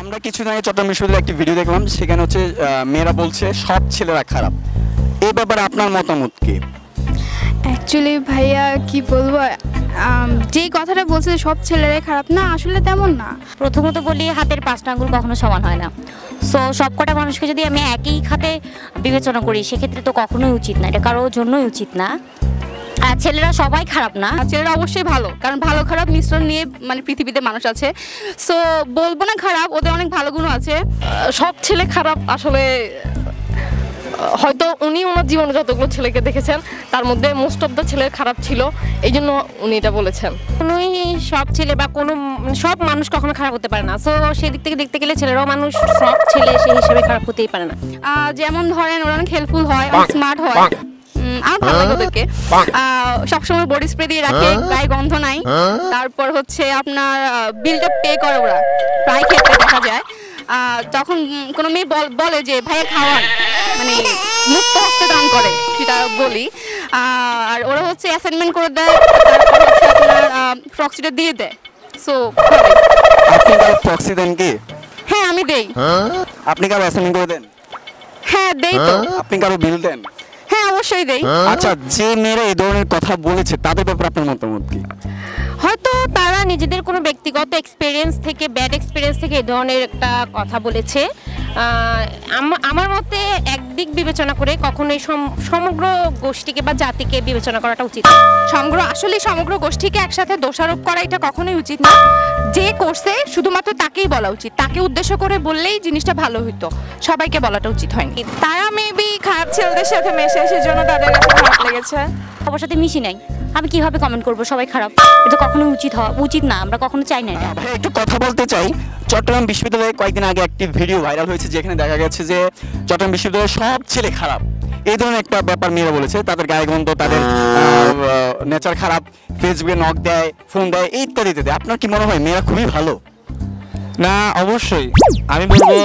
আমরা কিছুদিন আগে চট্টগ্রাম বিশ্ববিদ্যালয়ে একটি ভিডিও দেখলাম, সেখানে হচ্ছে মেয়েরা বলছে সব ছেলেরা খারাপ। এই ব্যাপারে আপনার মতামত কি? অ্যাকচুয়ালি ভাইয়া কি বলবো, যেই কথাটা বলছে সব ছেলেরাই খারাপ না, আসলে তেমন না। প্রথমত বলি, হাতের পাঁচটা আঙ্গুল কখনো সমান হয় না। সো সবকটা মানুষকে যদি আমি একই খাতে বিবেচনা করি, সেক্ষেত্রে তো কখনোই উচিত না, এটা কারোর জন্যই উচিত না। আর ছেলেরা সবাই খারাপ না, ছেলেরা অবশ্যই ভালো, কারণ ভালো খারাপ মিশ্রণ নিয়ে মানে পৃথিবীতে মানুষ আছে। সো বলবো না খারাপ, ওদের অনেক ভালো গুণ আছে। সব ছেলে খারাপ আসলে হয়তো উনি ওনার জীবনে যতগুলো ছেলেকে দেখেছেন তার মধ্যে মোস্ট অফ দ্য ছেলে খারাপ ছিল, এই জন্য উনি এটা বলেছেন। কোনোই সব ছেলে বা কোনো সব মানুষ কখনো খারাপ হতে পারে না। সো সেই দিক থেকে দেখতে গেলে ছেলেরাও মানুষ, সব ছেলে সেই হিসেবে খারাপ হতেই পারে না। যেমন ধরেন ওরা অনেক হেল্পফুল হয়, অনেক স্মার্ট হয়, আমার ভালো লাগে ওদেরকে। সবসময় বডি স্প্রে দিয়ে রাখে, গায়ে গন্ধ নাই। তারপর হচ্ছে আপনার বিল্ড আপ পে করে ওরা, প্রায় ক্ষেত্রে দেখা যায়। যখন কোনো মেয়ে বলে যে ভাইয়া খাওয়ান, মানে মুক্ত হস্তে দান করে, সেটা বলি। আর ওরা হচ্ছে অ্যাসাইনমেন্ট করে দেয়, তারপর হচ্ছে আপনার প্রক্সিটা দিয়ে দেয়। সো আপনি কারো প্রক্সি দেন কি? হ্যাঁ আমি দেই। আপনি কারো অ্যাসাইনমেন্ট করে দেন? হ্যাঁ দেই তো। আপনি কারো বিল দেন? হ্যাঁ অবশ্যই দেই। আচ্ছা, যে মেয়েরা এই ধরনের কথা বলেছে তাদের ব্যাপারে আপনার মতামত কি? হয়তো তারা নিজেদের কোনো ব্যক্তিগত এক্সপিরিয়েন্স থেকে, ব্যাড এক্সপিরিয়েন্স থেকে এই ধরনের একটা কথা বলেছে। আমার মতে একদিক বিবেচনা করে কখনোই সমগ্র গোষ্ঠীকে বা জাতিকে বিবেচনা করাটা উচিত। সমগ্র গোষ্ঠীকে একসাথে দোষারোপ করা এটা কখনোই উচিত না। যে করছে শুধুমাত্র তাকেই বলা উচিত, তাকে উদ্দেশ্য করে বললেই জিনিসটা ভালো হইতো, সবাইকে বলাটা উচিত হয়নি। তারা মেবি খারাপ ছেলেদের সাথে মেশে, সেজন্য তাদের কাছে খারাপ লেগেছে। সবার সাথে মিশি নাই, আমি কিভাবে কমেন্ট করবো সবাই খারাপ? এটা কখনোই উচিত না, আমরা কখনো চাই না এটা। ভাই একটু কথা বলতে চাই। চট্টগ্রাম বিশ্ববিদ্যালয়ে কয়েকদিন আগে একটি ভিডিও ভাইরাল হয়েছে, যেখানে দেখা গেছে যে চট্টগ্রাম বিশ্ববিদ্যালয়ের সব ছেলে খারাপ। এই ধরনের একটা ব্যাপার মেয়েরা বলেছে, তাদের গায়ে গন্ধ, তাদের নেচার খারাপ, ফেসবুকে নক দেয়, ফোন দেয়, ইত্যাদি ইত্যাদি। আপনার কি মনে হয় মেয়েরা খুবই ভালো? না, অবশ্যই আমি বলবো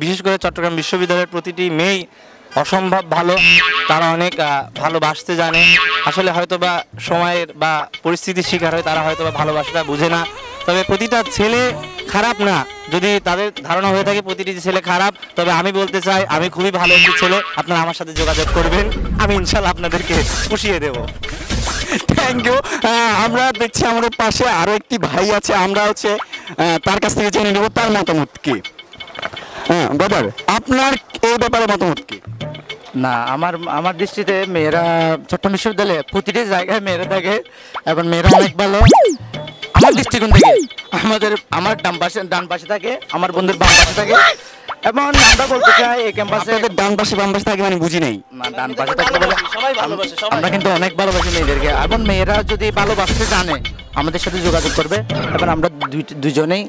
বিশেষ করে চট্টগ্রাম বিশ্ববিদ্যালয়ের প্রতিটি মেয়েই অসম্ভব ভালো। তারা অনেক ভালোবাসতে জানে। আসলে হয়তো বা সময়ের বা পরিস্থিতির শিকার হয়, তারা হয়তো বা ভালোবাসাটা বুঝে না। তবে প্রতিটা ছেলে খারাপ না। যদি তাদের ধারণা হয়ে থাকে প্রতিটি ছেলে খারাপ, তবে আমি বলতে চাই আমি খুবই ভালো একটি ছেলে। আপনারা আমার সাথে যোগাযোগ করবেন, আমি ইনশাল্লাহ আপনাদেরকে পুষিয়ে দেবো। Thank you. আমরা দেখছি আমাদের পাশে আরো একটি ভাই আছে, আমরা হচ্ছে তার কাছ থেকে জেনে নেব তার মতামত কি। হ্যাঁ ব্রাদার, আপনার এই ব্যাপারে মতামত কি? না, আমার দৃষ্টিতে মেয়েরা চট্টগ্রাম বিশ্ববিদ্যালয়ে প্রতিটি জায়গায় মেয়েরা থাকে এবং মেয়েরা অনেক ভালো। আমার দৃষ্টিকোণ থেকে আমার ডান পাশে থাকে, আমার বন্ধুর বাম পাশে থাকে। এবং আমরা বলতে চাই এই ক্যাম্পাসে ডান পাশে বাম পাশে থাকে মানে বুঝি নাই। ডান পাশে থাকলে আমরা কিন্তু অনেক ভালোবাসি মেয়েদেরকে, এবং মেয়েরা যদি ভালোবাসতে জানে আমাদের সাথে যোগাযোগ করবে, এবং আমরা দুজনেই